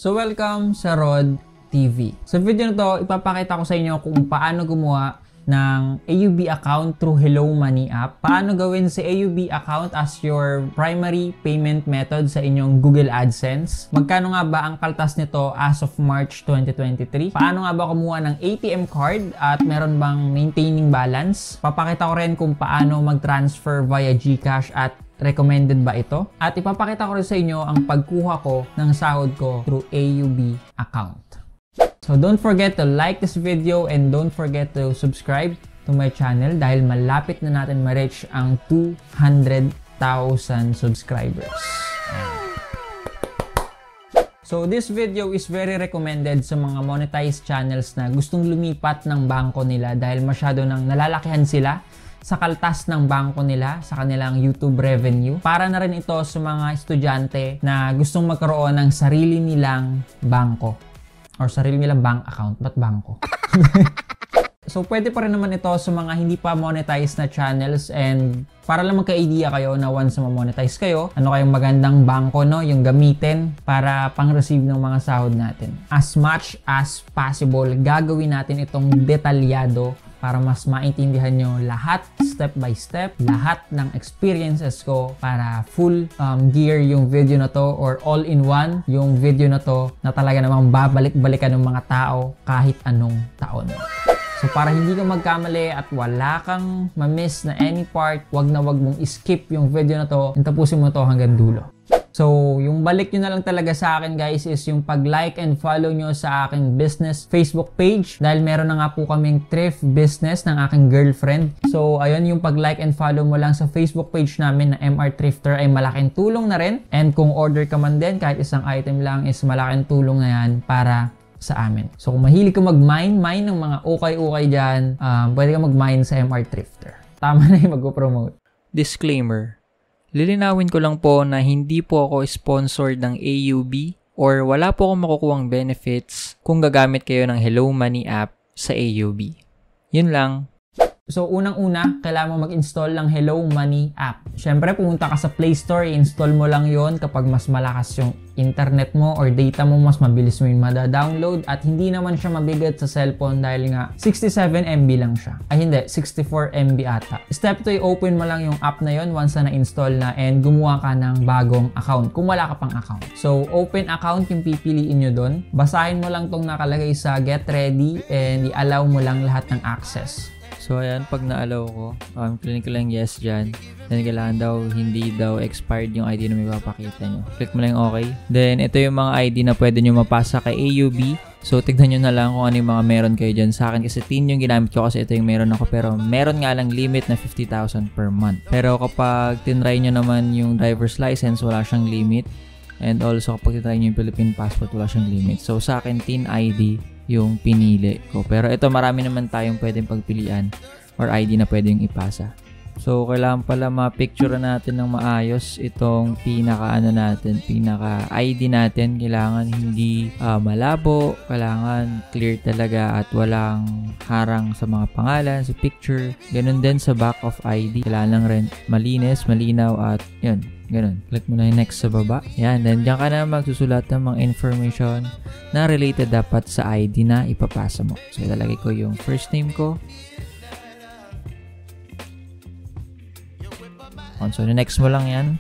So welcome sa Rod TV. Sa video na to, ipapakita ko sa inyo kung paano gumawa ng AUB account through Hello Money app. Paano gawin si AUB account as your primary payment method sa inyong Google AdSense. Magkano nga ba ang kaltas nito as of March 2023? Paano nga ba kumuha ng ATM card at meron bang maintaining balance? Papakita ko rin kung paano mag-transfer via GCash at recommended ba ito? At ipapakita ko rin sa inyo ang pagkuha ko ng sahod ko through AUB account. So don't forget to like this video and don't forget to subscribe to my channel dahil malapit na natin ma-reach ang 200,000 subscribers. So this video is very recommended sa mga monetized channels na gustong lumipat ng bangko nila dahil masyado nang nalalakihan sila sa kaltas ng bangko nila sa kanilang YouTube revenue. Para na rin ito sa mga estudyante na gustong magkaroon ng sarili nilang bangko or sarili nilang bank account. Ba't bangko? So pwede pa rin naman ito sa mga hindi pa monetized na channels, and para lang magka-idea kayo na once na ma-monetize kayo, ano kayong magandang bangko yung gamitin para pang-receive ng mga sahod natin. As much as possible, gagawin natin itong detalyado para mas maintindihan nyo lahat, step by step, lahat ng experiences ko para full gear yung video na to, or all-in-one yung video na to na talaga namang babalik-balikan ng mga tao kahit anong taon. So para hindi ka magkamali at wala kang ma-miss na any part, wag na wag mong skip yung video na to and tapusin mo to hanggang dulo. So, yung balik nyo na lang talaga sa akin guys is yung pag-like and follow nyo sa aking business Facebook page dahil meron na nga po kaming thrift business ng aking girlfriend. So, ayun, yung pag-like and follow mo lang sa Facebook page namin na MR Thrifter ay malaking tulong na rin. And kung order ka man din, kahit isang item lang is malaking tulong na yan para sa amin. So, kung mahilig ka mag-mine ng mga ukay-ukay dyan, pwede ka mag-mine sa MR Thrifter. Tama na yung mag-promote. Disclaimer. Lilinawin ko lang po na hindi po ako sponsored ng AUB or wala po akong makukuhang benefits kung gagamit kayo ng Hello Money app sa AUB. Yun lang. So, unang-una, kailangan mo mag-install ng Hello Money app. Siyempre, pumunta ka sa Play Store, i-install mo lang yon kapag mas malakas yung internet mo or data mo, mas mabilis mo yung mada-download at hindi naman siya mabigat sa cellphone dahil nga 67 MB lang siya. Ay hindi, 64 MB ata. Step 2, open mo lang yung app na yon once na na-install na and gumawa ka ng bagong account kung wala ka pang account. So, open account yung pipiliin nyo doon. Basahin mo lang tong nakalagay sa Get Ready and i-allow mo lang lahat ng access. So, ayan, pag na-allow ko, click ko lang yes dyan. Then, kailangan daw, hindi daw expired yung ID na may papakita nyo. Click mo lang okay. Then, ito yung mga ID na pwede nyo mapasa kay AUB. So, tignan nyo na lang kung ano yung mga meron kayo dyan. Sa akin kasi tin yung ginamit ko kasi ito yung meron ako. Pero, meron nga lang limit na 50,000 per month. Pero, kapag tinry nyo naman yung driver's license, wala siyang limit. And also, kapag tinry nyo yung Philippine passport, wala siyang limit. So, sa akin, tin ID yung pinili ko. Pero ito, marami naman tayong pwedeng pagpilian or ID na pwedeng ipasa. So, kailangan pala ma-picture natin ng maayos itong pinaka-ID natin. Kailangan hindi malabo, kailangan clear talaga at walang harang sa mga pangalan, sa picture. Ganun din sa back of ID. Kailangan lang rin malinis, malinaw at yun. Ganun. Click mo na yung next sa baba. Yan. Then, dyan ka na magsusulat ng mga information na related dapat sa ID na ipapasa mo. So, ilalagay ko yung first name ko. So, next mo lang yan.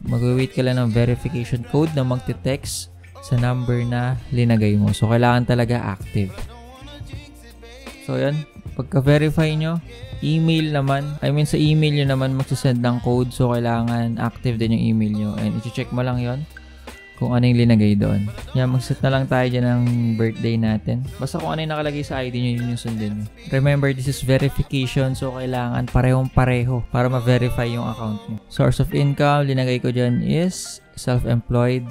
Mag-wait ka lang ng verification code na magte-text sa number na linagay mo. So, kailangan talaga active. So, yan. Pagka-verify nyo, email naman. Sa email nyo naman magsasend ng code. So, kailangan active din yung email nyo. And i-check mo lang yon kung ano yung linagay doon. Yan, mag-set na lang tayo dyan ng birthday natin. Basta kung ano yung nakalagay sa ID nyo, yun yung sundin nyo. Remember, this is verification. So, kailangan parehong-pareho para ma-verify yung account mo. Source of income, linagay ko dyan is self-employed.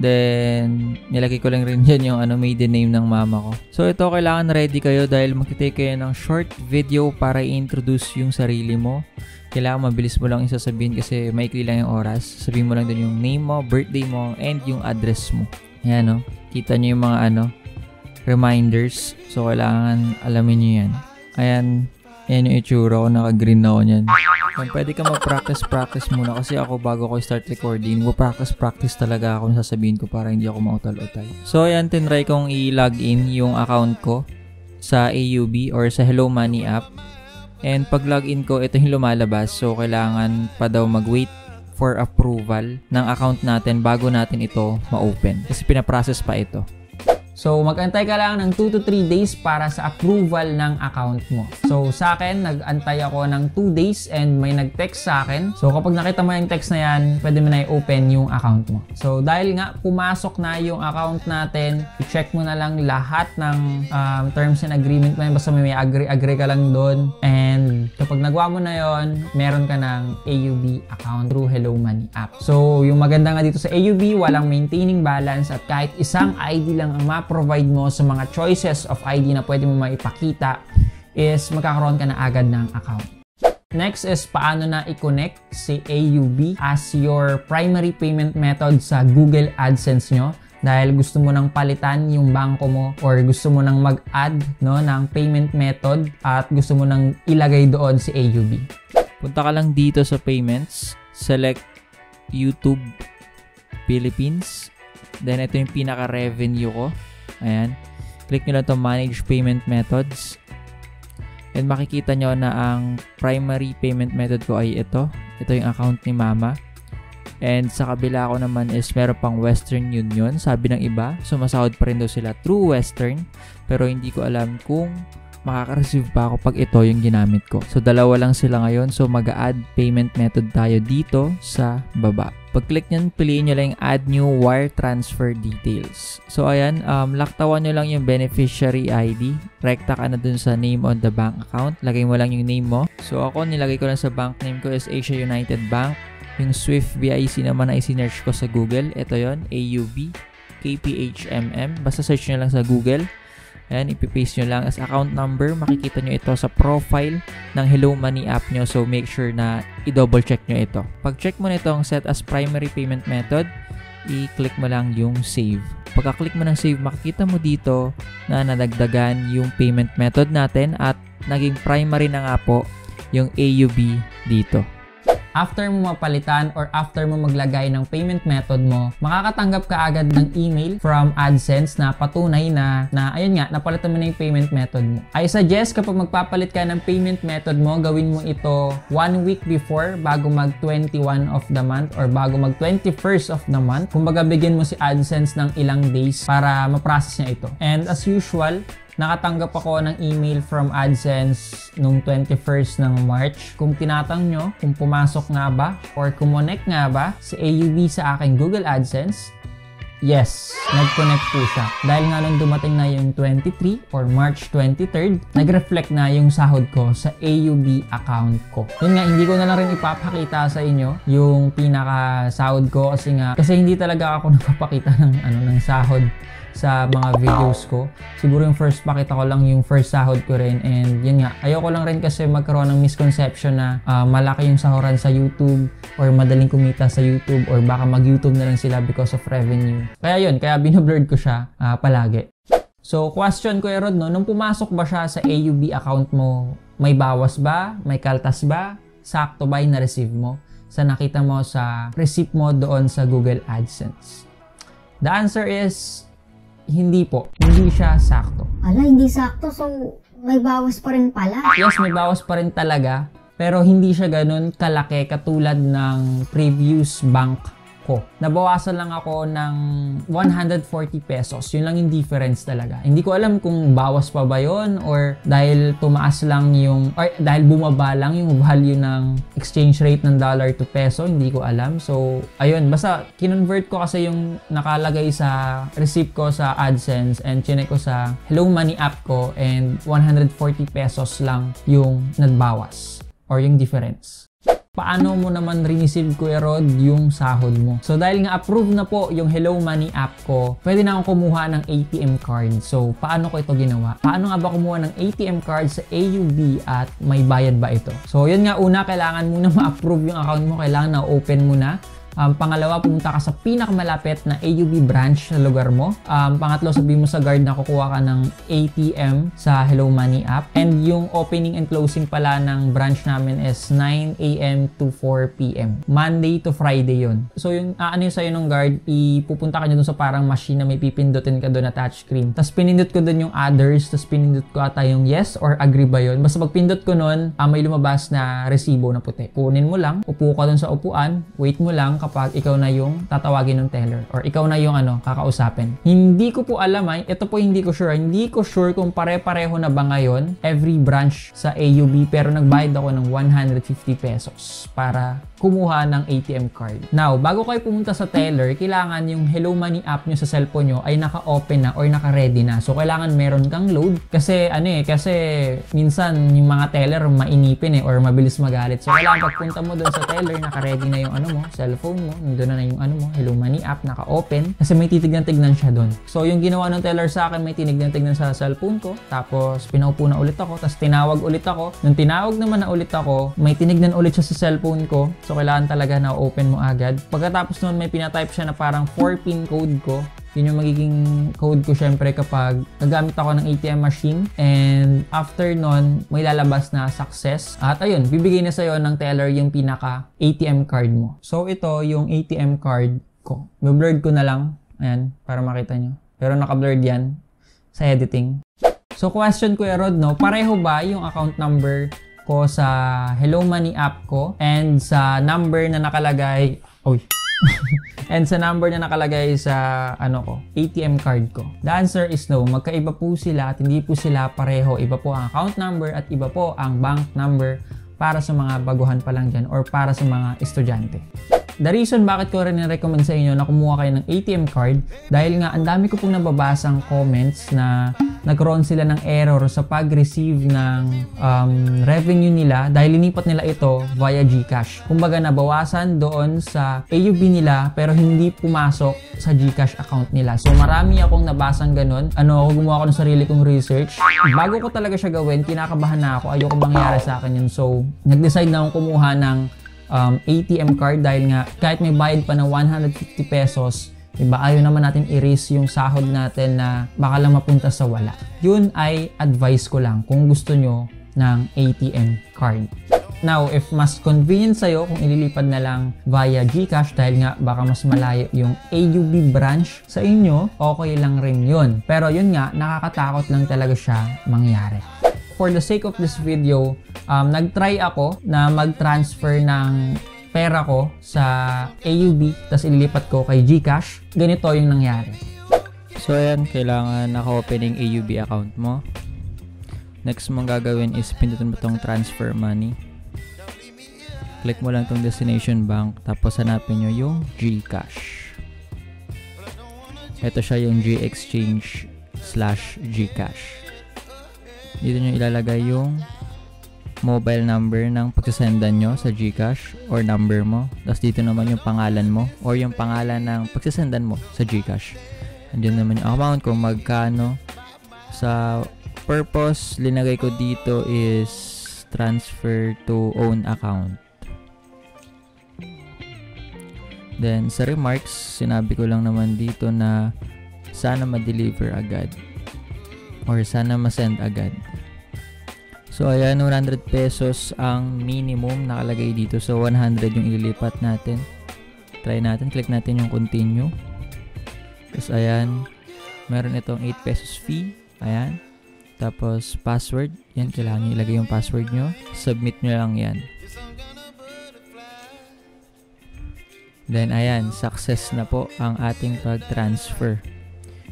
Then, nilagay ko lang rin dyan yung maiden name ng mama ko. So, ito, kailangan ready kayo dahil magtitake kayo ng short video para i-introduce yung sarili mo. Kailangan mabilis mo lang isasabihin kasi maikli lang yung oras. Sabihin mo lang dun yung name mo, birthday mo, and yung address mo. Ayan, no? Kita nyo yung mga reminders. So, kailangan alamin nyo yan. Ayan yung itsura ko. Naka-green na ako nyan. Pwede ka mag-practice muna kasi ako bago ko start recording, practice talaga ako sasabihin ko para hindi ako mautal-utal. So ayan, tinry kong i-login yung account ko sa AUB or sa Hello Money app. And pag login ko, ito yung lumalabas. So kailangan pa daw mag-wait for approval ng account natin bago natin ito ma-open. Kasi pinaprocess pa ito. So, mag-antay ka lang ng 2 to 3 days para sa approval ng account mo. So, sa akin, nag-antay ako ng 2 days and may nag-text sa akin. So, kapag nakita mo yung text na yan, pwede mo na i-open yung account mo. So, dahil nga pumasok na yung account natin, i-check mo na lang lahat ng terms and agreement mo. Basta may agree ka lang doon. And kapag nagawa mo na yon, meron ka ng AUB account through Hello Money app. So, yung maganda nga dito sa AUB, walang maintaining balance at kahit isang ID lang ang provide mo sa mga choices of ID na pwede mo maipakita is magkakaroon ka na agad ng account. Next is paano na i-connect si AUB as your primary payment method sa Google AdSense nyo. Dahil gusto mo nang palitan yung bangko mo or gusto mo nang mag-add ng payment method at gusto mo nang ilagay doon si AUB. Punta ka lang dito sa payments, select YouTube Philippines. Then ito yung pinaka-revenue ko. Ayan. Click nyo lang ito, Manage Payment Methods. And makikita nyo na ang primary payment method ko ay ito. Ito yung account ni Mama. And sa kabila ko naman is meron pang Western Union. Sabi ng iba, sumasahod pa rin daw sila through Western. Pero hindi ko alam kung makaka-receive pa ako pag ito yung ginamit ko. So dalawa lang sila ngayon. So mag-add payment method tayo dito sa baba. Pag-click nyan, piliin nyo lang yung Add New Wire Transfer Details. So, ayan, laktawan nyo lang yung beneficiary ID. Rekta ka na dun sa name on the bank account. Lagay mo lang yung name mo. So, ako, nilagay ko lang sa bank name ko is Asia United Bank. Yung Swift BIC naman na isinerch ko sa Google. Ito yon, AUB, KPHMM. Basta search nyo lang sa Google. Ayan, ipipaste nyo lang as account number. Makikita nyo ito sa profile ng Hello Money app nyo. So, make sure na i-double check nyo ito. Pag check mo na itong set as primary payment method, i-click mo lang yung save. Pagka-click mo ng save, makikita mo dito na nadagdagan yung payment method natin at naging primary na nga po yung AUB dito. After mo mapalitan or after mo maglagay ng payment method mo, makakatanggap ka agad ng email from AdSense na patunay na ayun nga, napalitan mo na yung payment method mo. I suggest kapag magpapalit ka ng payment method mo, gawin mo ito 1 week before bago mag 21 of the month or bago mag 21st of the month. Kumbaga bigyan mo si AdSense ng ilang days para ma-process niya ito. And as usual, nakatanggap ako ng email from AdSense nung 21st ng March. Kung tinatang nyo, kung pumasok nga ba or kumonect nga ba si AUB sa aking Google AdSense, yes, nag-connect po siya. Dahil nga nung dumating na yung 23 or March 23rd, nag-reflect na yung sahod ko sa AUB account ko. Yun nga, hindi ko na lang rin ipapakita sa inyo yung pinaka-sahod ko kasi hindi talaga ako nagpapakita ng sahod sa mga videos ko. Siguro yung first pakita ko lang yung first sahod ko rin, and yun nga, ayoko lang rin kasi magkaroon ng misconception na malaki yung sahuran sa YouTube or madaling kumita sa YouTube or baka mag-YouTube na lang sila because of revenue. Kaya yun, kaya binablurred ko siya palagi. So, question ko Rod, nung pumasok ba siya sa AUB account mo, may bawas ba? May kaltas ba? Sakto ba yung na-receive mo sa nakita mo sa receipt mo doon sa Google AdSense? The answer is hindi po. Hindi siya sakto. Ala, hindi sakto. So, may bawas pa rin pala. Yes, may bawas pa rin talaga. Pero hindi siya ganun kalaki katulad ng previous bank ko. Nabawasan lang ako ng 140 pesos. Yun lang yung difference talaga. Hindi ko alam kung bawas pa ba yun or dahil tumaas lang yung, or dahil bumaba lang yung value ng exchange rate ng dollar to peso. Hindi ko alam. So, ayun. Basta, kinonvert ko kasi yung nakalagay sa receipt ko sa AdSense and chinek ko sa Hello Money app ko and 140 pesos lang yung nagbawas or yung difference. Paano mo naman receive, Kuya Rod, yung sahod mo? So, dahil nga approve na po yung Hello Money app ko, pwede na akong kumuha ng ATM card. So, paano ko ito ginawa? Paano nga ba kumuha ng ATM card sa AUB at may bayad ba ito? So, yun nga, una, kailangan muna ma-approve yung account mo. Kailangan na-open mo na Pangalawa, pumunta ka sa pinakamalapit na AUB branch sa lugar mo. Pangatlo, sabihin mo sa guard na kukuha ka ng ATM sa Hello Money app. And yung opening and closing pala ng branch namin is 9 a.m. to 4 p.m. Monday to Friday yun. So yung ano yung sa'yo ng guard, ipupunta ka nyo dun sa parang machine na may pipindutin ka dun na touchscreen. Tapos pinindot ko dun yung others, tapos pinindot ko ata yung yes or agree ba yun. Basta pag pindot ko nun, may lumabas na resibo na puti. Kunin mo lang, upo ka dun sa upuan, wait mo lang kapag ikaw na yung tatawagin ng teller or ikaw na yung kakausapin. Hindi ko po alam ito po hindi ko sure. Hindi ko sure kung pare-pareho na ba ngayon every branch sa AUB, pero nagbayad ako ng 150 pesos para kumuha ng ATM card. Now, bago kayo pumunta sa teller, kailangan yung Hello Money app nyo sa cellphone nyo ay naka-open na or naka-ready na. So, kailangan meron kang load kasi kasi minsan yung mga teller mainipin or mabilis magalit. So, kailangan pagpunta mo doon sa teller, naka-ready na yung cellphone mo, nandun na yung Hello Money app, naka-open kasi may titignan-tignan siya doon. So, yung ginawa ng teller sa akin, may tinignan-tignan sa cellphone ko, tapos pinaupo na ulit ako, tapos tinawag ulit ako. Nung tinawag naman na ulit ako, may tinignan ulit siya sa cellphone ko. So, kailangan talaga na open mo agad. Pagkatapos nun, may pinatype siya na parang 4-pin code ko. Yun yung magiging code ko syempre kapag nagamit ako ng ATM machine. And after nun, may lalabas na success. At ayun, bibigay na sa'yo ng teller yung pinaka ATM card mo. So, ito yung ATM card ko. Blurred ko na lang. Ayan, para makita nyo. Pero naka-blurred yan sa editing. So, question Kuya Rod, pareho ba yung account number ko sa Hello Money app ko and sa number na nakalagay and sa number na nakalagay sa ATM card ko? The answer is no. Magkaiba po sila at hindi po sila pareho. Iba po ang account number at iba po ang bank number para sa mga baguhan pa lang dyan or para sa mga estudyante. The reason bakit ko rin recommend sa inyo na kumuha kayo ng ATM card, dahil nga ang dami ko pong nababasang comments na nagkaroon sila ng error sa pag-receive ng revenue nila dahil linipat nila ito via GCash. Kumbaga nabawasan doon sa AUB nila pero hindi pumasok sa GCash account nila. So marami akong nabasang ganun. Gumawa ko ng sarili kong research. Bago ko talaga siya gawin, kinakabahan na ako. Ayoko mangyari sa akin yun. So nag-decide na akong kumuha ng ATM card dahil nga kahit may bayad pa ng 150 pesos, diba, ayaw naman natin i-risk yung sahod natin na baka lang mapunta sa wala. Yun ay advice ko lang kung gusto nyo ng ATM card. Now, if mas convenient sa'yo kung ililipad na lang via GCash dahil nga baka mas malayo yung AUB branch sa inyo, okay lang rin yun. Pero yun nga, nakakatakot lang talaga siya mangyari. For the sake of this video, nag-try ako na mag-transfer ng pera ko sa AUB tapos ililipat ko kay GCash. Ganito yung nangyari. So ayan, kailangan naka-open yung AUB account mo. Next mong gagawin is pindutin mo tong transfer money. Click mo lang tong destination bank tapos hanapin nyo yung GCash. Ito siya yung GExchange/GCash. Dito nyo ilalagay yung mobile number ng pagsasendan nyo sa GCash or number mo. Tapos dito naman yung pangalan mo or yung pangalan ng pagsasendan mo sa GCash. Andiyan naman yung amount kung magkano. Sa purpose, linagay ko dito is transfer to own account. Then sa remarks, sinabi ko lang naman dito na sana ma-deliver agad or sana ma-send agad. So ayan, 100 pesos ang minimum nakalagay dito. So 100 yung ililipat natin. Try natin, click natin yung continue. Tapos ayan, meron itong 8 pesos fee. Ayan. Tapos password, yan, kailangan nyo ilagay yung password nyo. Submit nyo lang yan. Then ayan, success na po ang ating pag-transfer.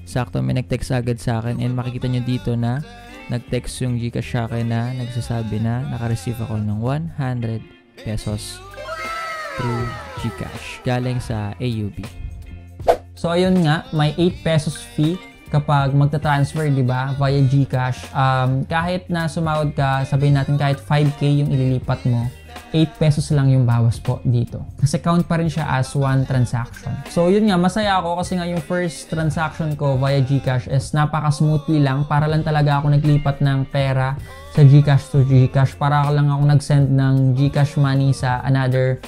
Sakto may nag-text agad sa akin and makikita nyo dito na nag-text yung GCash sa akin na nagsasabi na naka-receive ako ng 100 pesos through GCash galing sa AUB. So ayun nga, may 8 pesos fee kapag magta-transfer, di ba, via GCash. Kahit na sumahod ka, sabihin natin kahit 5K yung ililipat mo, 8 pesos lang yung bawas po dito. Kasi count pa rin siya as one transaction. So yun nga, masaya ako kasi nga yung first transaction ko via GCash is napaka-smoothly lang. Para lang talaga ako naglipat ng pera sa GCash to GCash. Para lang ako nag-send ng GCash money sa another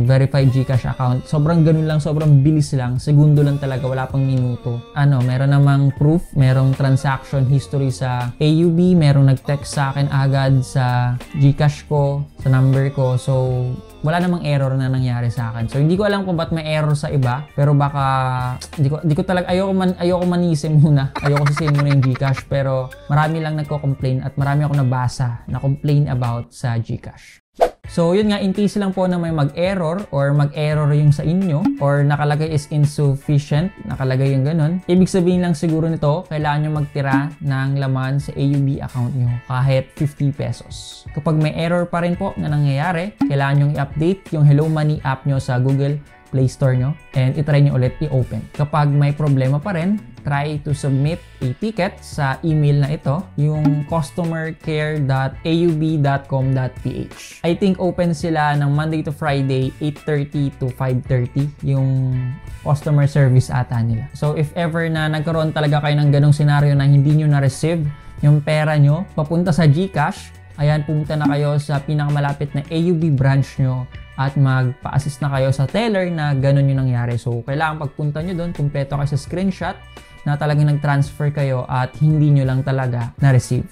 verified GCash account. Sobrang ganun lang, sobrang bilis lang. Segundo lang talaga, wala pang minuto. Meron namang proof, merong transaction history sa AUB, merong nag-text sa akin agad sa GCash ko, sa number ko. So, wala namang error na nangyari sa akin. So, hindi ko alam kung ba't may error sa iba, pero baka, di ko talaga, ayoko manisim muna. Ayoko sisihin muna yung GCash, pero marami lang nagko-complain at marami ako nabasa na complain about sa GCash. So, yun nga, in case lang po na may mag-error or mag-error yung sa inyo or nakalagay is insufficient, nakalagay yung ganun, ibig sabihin lang siguro nito, kailangan nyo magtira ng laman sa AUB account nyo kahit 50 pesos. Kapag may error pa rin po na nangyayari, kailangan nyo i-update yung Hello Money app nyo sa Google Play Store nyo and itry nyo ulit i-open. Kapag may problema pa rin, try to submit a ticket sa email na ito, yung customercare.aub.com.ph. I think open sila ng Monday to Friday, 8:30 to 5:30, yung customer service ata nila. So if ever na nagkaroon talaga kayo ng ganong senaryo na hindi nyo na-receive yung pera nyo papunta sa GCash, ayan, pumunta na kayo sa pinakamalapit na AUB branch nyo at magpa-assist na kayo sa teller na ganun yung nangyari. So, kailangan pagpunta nyo doon, kumpleto kayo sa screenshot na talagang nag-transfer kayo at hindi nyo lang talaga na-receive.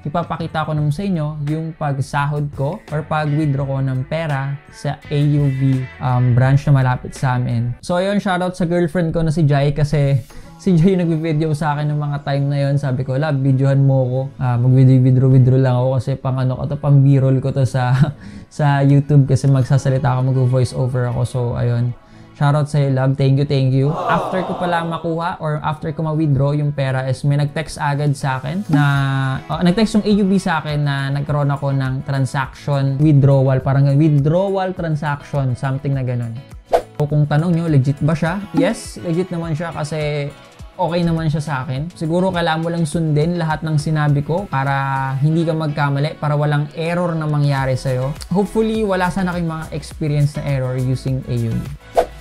Ipapakita ko naman sa inyo yung pagsahod ko or pag-withdraw ko ng pera sa AUB branch na malapit sa amin. So, ayun, shoutout sa girlfriend ko na si Jai kasi si Jay yung nag-video sa akin ng mga time na yon. Sabi ko, love, videohan mo ko. Mag-withdraw lang ako kasi pang b-roll ko to sa YouTube kasi magsasalita ako, mag-voice over ako. So, ayun. Shoutout sa'yo, love. Thank you. After ko pala makuha or after ko ma-withdraw yung pera is may nag-text agad sa akin na nag-text yung AUB sa akin na nagkaroon ako ng transaction withdrawal. Parang withdrawal transaction, something na ganun. So, kung tanong nyo, legit ba siya? Yes, legit naman siya kasi okay naman siya sa akin. Siguro kailangan mo lang sundin lahat ng sinabi ko para hindi ka magkamali, para walang error na mangyari sa'yo. Hopefully, wala sana kayong mga experience na error using AUB.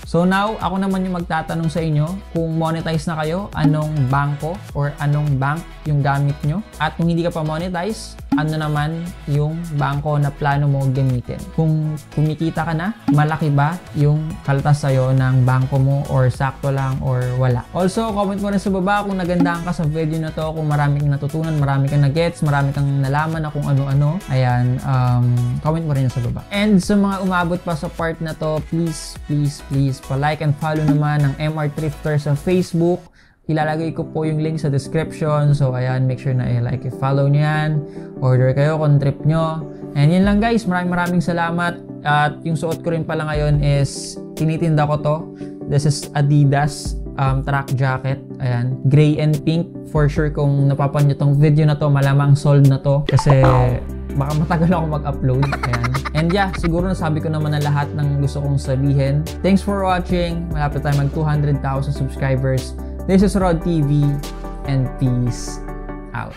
So now, ako naman yung magtatanong sa inyo kung monetize na kayo, anong bangko or anong bank yung gamit nyo. At kung hindi ka pa monetize, ano naman yung bangko na plano mo gamitin. Kung kumikita ka na, malaki ba yung kaltas sa'yo ng bangko mo or sakto lang or wala. Also, comment mo rin sa baba kung nagandahan ka sa video na to, kung marami kang natutunan, marami kang na-gets, marami kang nalaman na kung ano-ano. Ayan, comment mo rin sa baba. And sa mga umabot pa sa part na to, please pa-like and follow naman ng MR Thrifter sa Facebook. Ilalagay ko po yung link sa description. So, ayan, make sure na i-like, i-follow nyo yan. Order kayo kung trip nyo. And yun lang guys, maraming salamat. At yung suot ko rin pala ngayon is, tinitinda ko to. This is Adidas track jacket. Ayan, gray and pink. For sure kung napapan nyo tong video na to, malamang sold na to. Kasi baka matagal ako mag-upload. Ayan. And yeah, siguro nasabi ko naman na lahat ng gusto kong sabihin. Thanks for watching. Malapit tayo mag 200,000 subscribers. This is Rod TV and peace out.